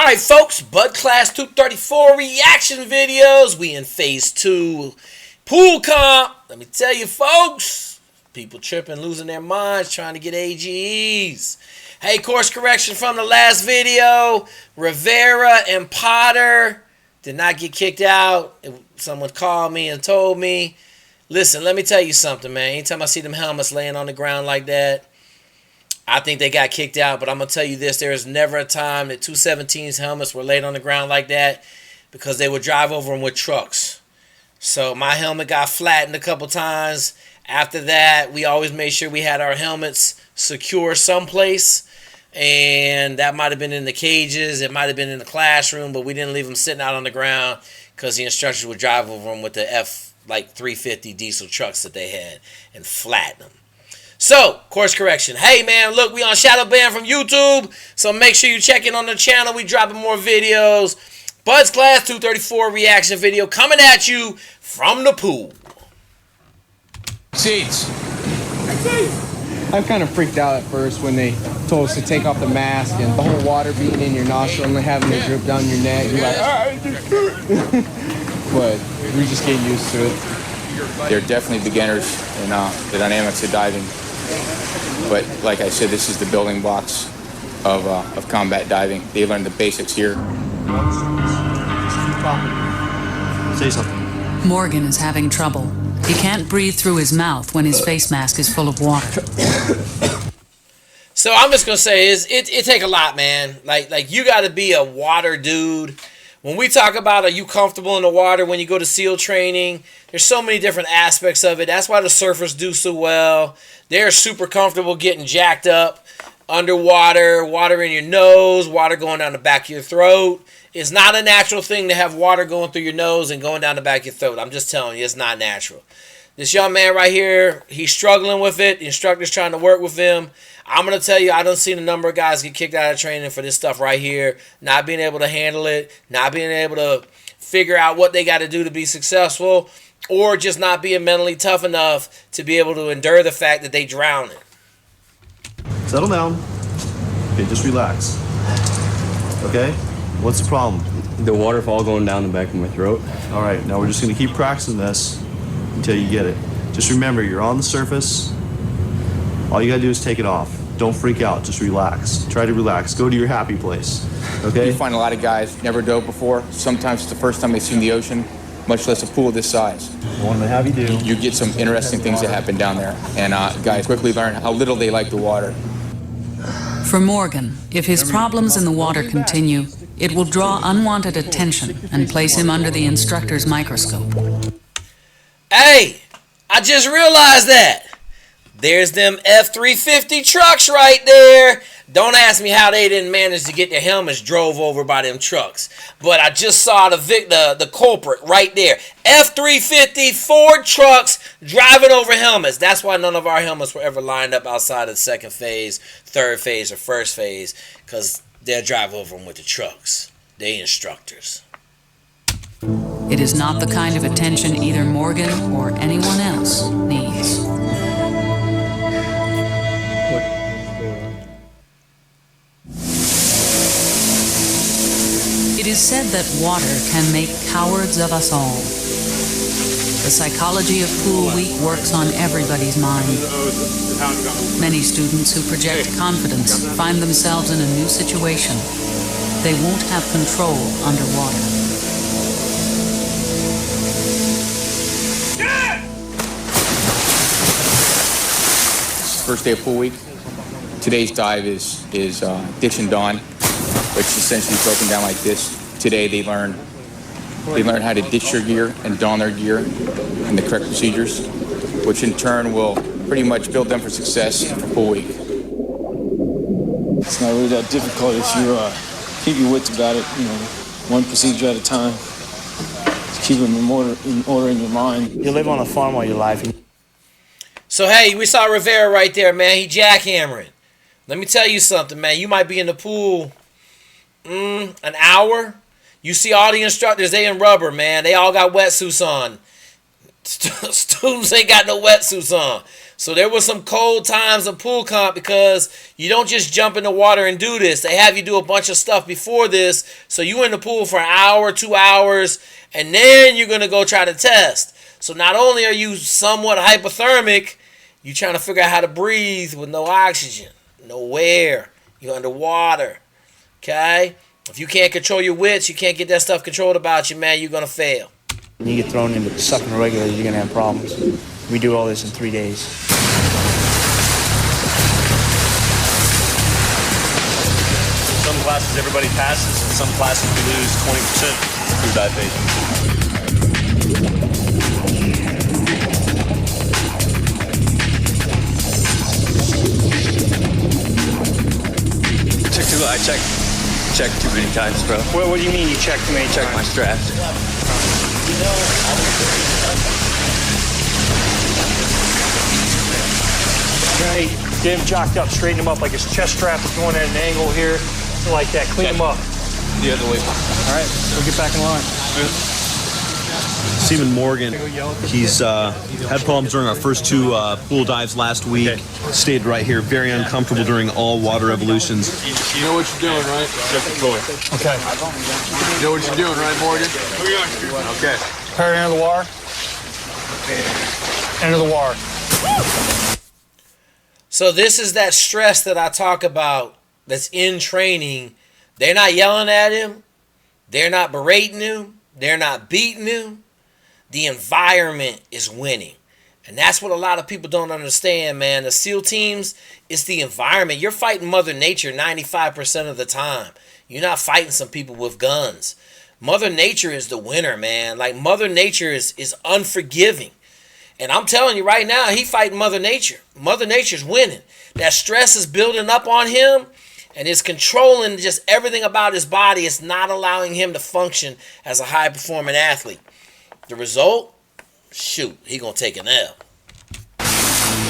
Alright folks, Bud Class 234 reaction videos. We in phase 2 pool comp. Let me tell you folks, people tripping, losing their minds, trying to get AGEs. Hey, course correction from the last video. Rivera and Potter did not get kicked out. Someone called me and told me. Listen, let me tell you something, man. Anytime I see them helmets laying on the ground like that, I think they got kicked out, but I'm going to tell you this. There is never a time that 217's helmets were laid on the ground like that because they would drive over them with trucks. So my helmet got flattened a couple times. After that, we always made sure we had our helmets secure someplace, and that might have been in the cages. It might have been in the classroom, but we didn't leave them sitting out on the ground because the instructors would drive over them with the F-350 diesel trucks that they had and flatten them. So, course correction. Hey, man, look, we on Shadow Ban from YouTube, so make sure you check in on the channel. We dropping more videos. Bud's Class 234 reaction video coming at you from the pool. Seats. I kind of freaked out at first when they told us to take off the mask and the whole water beating in your nostril and having it drip down your neck. You're like, but we just get used to it. They're definitely beginners in the dynamics of diving. But like I said, this is the building blocks of combat diving. They learn the basics here. Say something. Morgan is having trouble. He can't breathe through his mouth when his face mask is full of water. So I'm just gonna say it take a lot, man. Like you got to be a water dude. When we talk about are you comfortable in the water when you go to SEAL training, there's so many different aspects of it. That's why the surfers do so well. They're super comfortable getting jacked up underwater, water in your nose, water going down the back of your throat. It's not a natural thing to have water going through your nose and going down the back of your throat. I'm just telling you, it's not natural. This young man right here, he's struggling with it. The instructor's trying to work with him. I'm going to tell you, I done seen a number of guys get kicked out of training for this stuff right here. Not being able to handle it, not being able to figure out what they got to do to be successful, or just not being mentally tough enough to be able to endure the fact that they drown it. Settle down. Okay, just relax. Okay? What's the problem? The waterfall going down the back of my throat. All right, now we're just going to keep practicing this until you get it. Just remember, you're on the surface. All you got to do is take it off. Don't freak out. Just relax. Try to relax. Go to your happy place. Okay? You find a lot of guys never dove before. Sometimes it's the first time they've seen the ocean, much less a pool this size. I want to have you do. You get some interesting things that happen down there, and guys quickly learn how little they like the water. For Morgan, if his problems in the water continue, it will draw unwanted attention and place him under the instructor's microscope. Hey, I just realized that. There's them F-350 trucks right there. Don't ask me how they didn't manage to get their helmets drove over by them trucks. But I just saw the culprit right there. F-350 Ford trucks driving over helmets. That's why none of our helmets were ever lined up outside of second phase, third phase, or first phase. Because they'll drive over them with the trucks. They instructors. It is not the kind of attention either Morgan or anyone else needs. It is said that water can make cowards of us all. The psychology of Pool Week works on everybody's mind. Many students who project confidence find themselves in a new situation. They won't have control underwater. First day of pool week. Today's dive is ditch and dawn, which is essentially broken down like this. Today they learn how to ditch their gear and don their gear and the correct procedures, which in turn will pretty much build them for success for pool week. It's not really that difficult if you keep your wits about it, one procedure at a time. Just keep them in order in your mind. You live on a farm all your life. So, hey, we saw Rivera right there, man. He jackhammering. Let me tell you something, man. You might be in the pool an hour. You see all the instructors, they in rubber, man. They all got wetsuits on. Students ain't got no wetsuits on. So there was some cold times of pool comp because you don't just jump in the water and do this. They have you do a bunch of stuff before this. So you in the pool for an hour, 2 hours, and then you're going to go try to test. So not only are you somewhat hypothermic, you're trying to figure out how to breathe with no oxygen, no air. You're underwater. Okay? If you can't control your wits, you can't get that stuff controlled about you, man, you're going to fail. When you get thrown into sucking regularly, you're going to have problems. We do all this in 3 days. Some classes everybody passes, and some classes we lose 20% through dive phase. I checked too many times, bro. What do you mean you checked too many times? Check my straps. Right. Get him jocked up, straighten him up like his chest strap is going at an angle here, like that. Clean him up. The other way. All right, we'll get back in line. Stephen Morgan, he's had problems during our first 2 pool dives last week. Okay. Stayed right here, very uncomfortable during all water evolutions. You know what you're doing, right? Okay. You know what you're doing, right, Morgan? Okay. Prepare to enter the water. Enter the water. So this is that stress that I talk about that's in training. They're not yelling at him. They're not berating him. They're not beating him. The environment is winning. And that's what a lot of people don't understand, man. The SEAL teams, it's the environment. You're fighting Mother Nature 95% of the time. You're not fighting some people with guns. Mother Nature is the winner, man. Like, Mother Nature is unforgiving. And I'm telling you right now, he fighting Mother Nature. Mother Nature's winning. That stress is building up on him, and it's controlling just everything about his body. It's not allowing him to function as a high-performing athlete. The result? Shoot, he gonna take an L.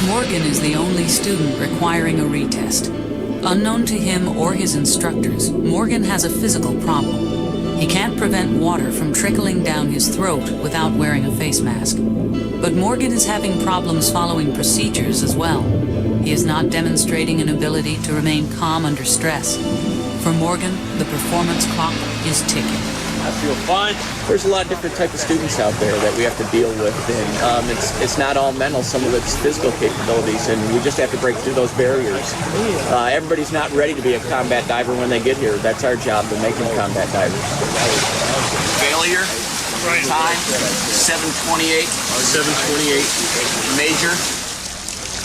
Morgan is the only student requiring a retest. Unknown to him or his instructors, Morgan has a physical problem. He can't prevent water from trickling down his throat without wearing a face mask. But Morgan is having problems following procedures as well. He is not demonstrating an ability to remain calm under stress. For Morgan, the performance clock is ticking. I feel fine. There's a lot of different types of students out there that we have to deal with, and it's not all mental. Some of it's physical capabilities, and we just have to break through those barriers. Everybody's not ready to be a combat diver when they get here. That's our job, to make them combat divers. Failure. Time 7:28. 7:28. Major.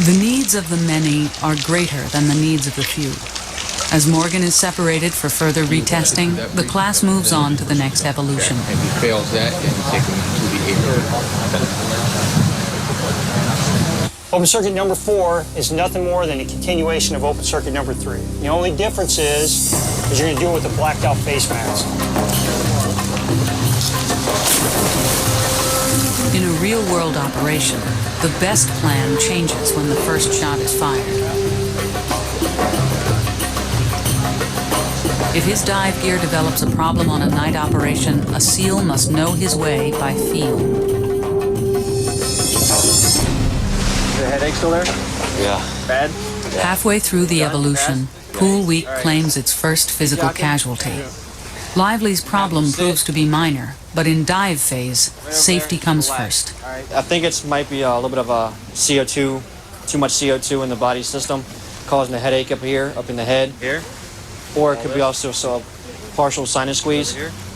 The needs of the many are greater than the needs of the few. As Morgan is separated for further retesting, the class moves on to the next evolution. If he fails that, then you take him to the 8th. Open circuit number 4 is nothing more than a continuation of open circuit number 3. The only difference is you're going to do it with a blacked out face mask. In a real-world operation, the best plan changes when the first shot is fired. If his dive gear develops a problem on a night operation, a SEAL must know his way by feel. The headache still there? Yeah. Bad? Halfway through the evolution, Pool Week claims its first physical casualty. Lively's problem proves to be minor, but in dive phase, safety comes first. I think it might be a little bit of a CO2, too much CO2 in the body system, causing a headache up here, up in the head. Here? Or it could be also a partial sinus squeeze,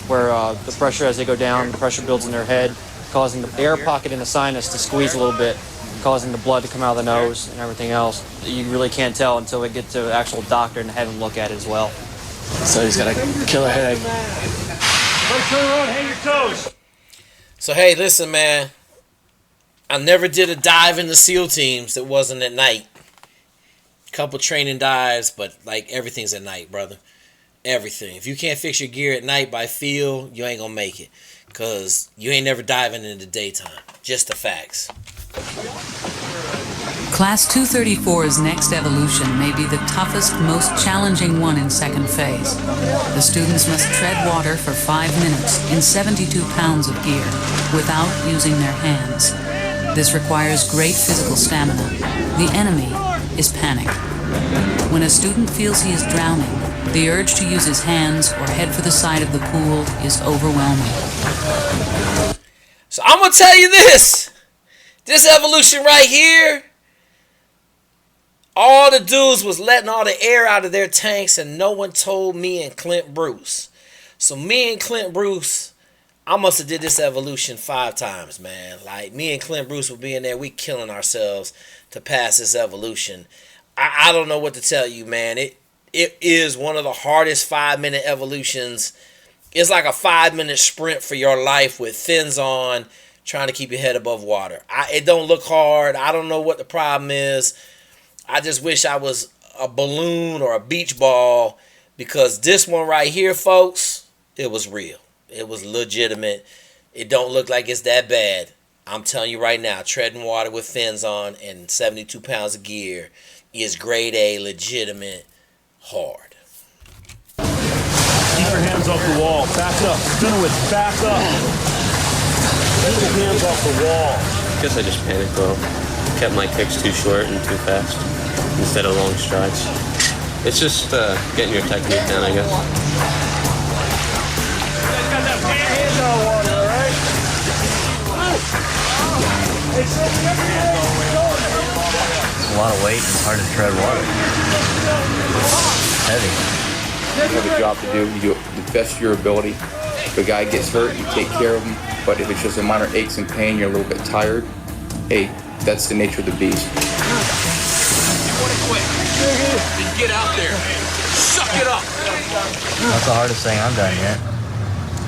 where the pressure as they go down, the pressure builds in their head, causing the air pocket in the sinus to squeeze a little bit, causing the blood to come out of the nose and everything else. You really can't tell until we get to an actual doctor and have him look at it as well. So he's got a killer headache. Turn around, hang your toes. So, hey, listen, man. I never did a dive in the SEAL teams that wasn't at night. Couple training dives, but like everything's at night, brother. Everything. If you can't fix your gear at night by feel, you ain't gonna make it, because you ain't never diving in the daytime. Just the facts. Class 234's next evolution may be the toughest, most challenging one in second phase. The students must tread water for 5 minutes in 72 pounds of gear without using their hands. This requires great physical stamina. The enemy is panic. When a student feels he is drowning, the urge to use his hands or head for the side of the pool is overwhelming. So I'm going to tell you this. This evolution right here, all the dudes was letting all the air out of their tanks, and no one told me and Clint Bruce. So me and Clint Bruce, I must have did this evolution 5 times, man. Like, me and Clint Bruce would be in there, we killing ourselves to pass this evolution. I don't know what to tell you, man. It is one of the hardest 5-minute evolutions. It's like a 5-minute sprint for your life with fins on, trying to keep your head above water. It don't look hard. I don't know what the problem is. I just wish I was a balloon or a beach ball, because this one right here, folks, it was real. It was legitimate. It don't look like it's that bad. I'm telling you right now, treading water with fins on and 72 pounds of gear is grade A, legitimate, hard. Keep your hands off the wall. Back up. Spin with. Back up. Keep your hands off the wall. I guess I just panicked, though. Kept my kicks too short and too fast instead of long strides. It's just getting your technique down, I guess. Got that hands on water, all right? A lot of weight and it's hard to tread water. It's heavy. You have a job to do. You do it to the best of your ability. If a guy gets hurt, you take care of him. But if it's just a minor aches and pain, you're a little bit tired, hey, that's the nature of the beast. You want to quit? Then get out there. Suck it up. That's the hardest thing I've done yet.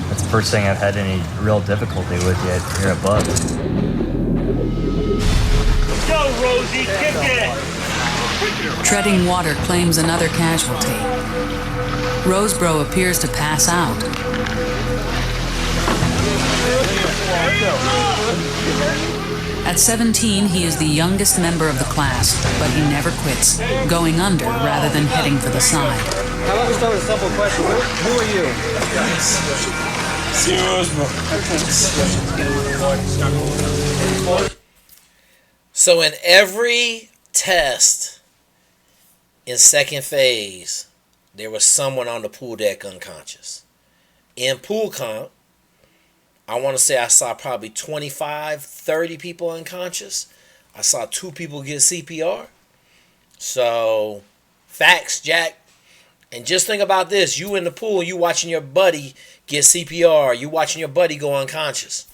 That's the first thing I've had any real difficulty with yet here at Buck. Go, Rosie. Kick it. Treading water claims another casualty. Rosebro appears to pass out. At 17, he is the youngest member of the class, but he never quits, going under rather than heading for the side. How about we start with a simple question? Who are you? So in every test in second phase, there was someone on the pool deck unconscious. In pool comp, I want to say I saw probably 25, 30 people unconscious. I saw 2 people get CPR. So, facts, Jack. And just think about this. You in the pool, you watching your buddy get CPR. You watching your buddy go unconscious.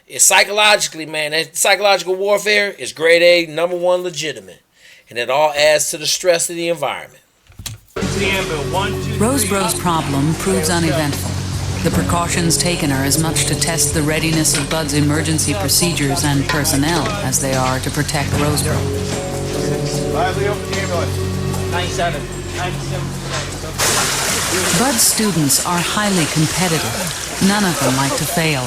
It's psychologically, man, that psychological warfare is grade A, #1 legitimate. And it all adds to the stress of the environment. Rosebro's problem proves uneventful. The precautions taken are as much to test the readiness of Bud's emergency procedures and personnel as they are to protect Rosebro. Lively, open the ambulance. 97. Bud's students are highly competitive. None of them like to fail.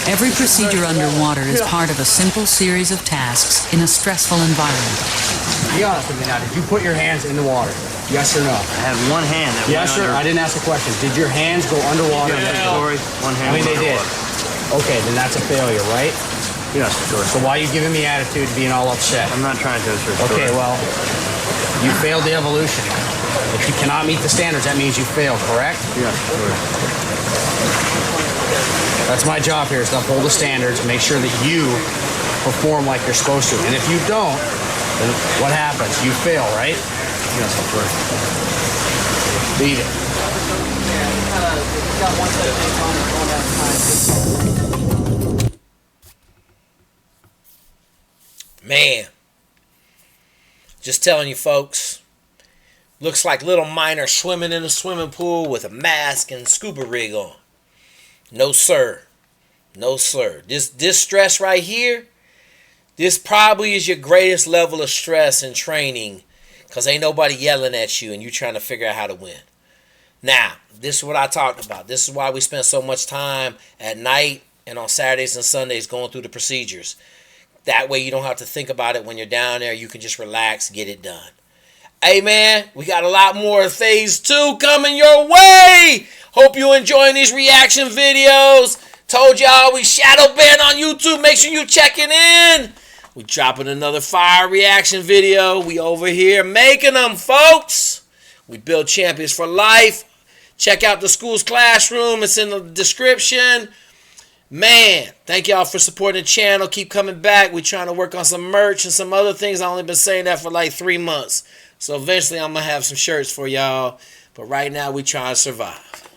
Every procedure underwater is part of a simple series of tasks in a stressful environment. Be honest with me now. Did you put your hands in the water? Yes or no? I had one hand that Yes, sir. I didn't ask a question. Did your hands go underwater? One hand. I mean, they did. Okay, then that's a failure, right? Yes, for sure. So why are you giving me attitude, being all upset? I'm not trying to assert. Okay, well, you failed the evolution. If you cannot meet the standards, that means you failed, correct? Yes, sure. That's my job here, is to uphold the standards, make sure that you perform like you're supposed to. And if you don't, then what happens? You fail, right? Yes, of course. Beat it. Man, just telling you folks, looks like little Minor swimming in a swimming pool with a mask and scuba rig on. No sir. No sir. This stress right here, this probably is your greatest level of stress in training, because ain't nobody yelling at you and you trying to figure out how to win. Now, this is what I talked about. This is why we spend so much time at night and on Saturdays and Sundays going through the procedures. That way you don't have to think about it when you're down there. You can just relax, get it done. Hey, man, we got a lot more of Phase 2 coming your way. Hope you're enjoying these reaction videos. Told y'all we shadow banned on YouTube. Make sure you checking in. We dropping another fire reaction video. We over here making them, folks. We build champions for life. Check out the school's classroom. It's in the description. Man, thank y'all for supporting the channel. Keep coming back. We're trying to work on some merch and some other things. I've only been saying that for like 3 months. So eventually I'm going to have some shirts for y'all. But right now we trying to survive.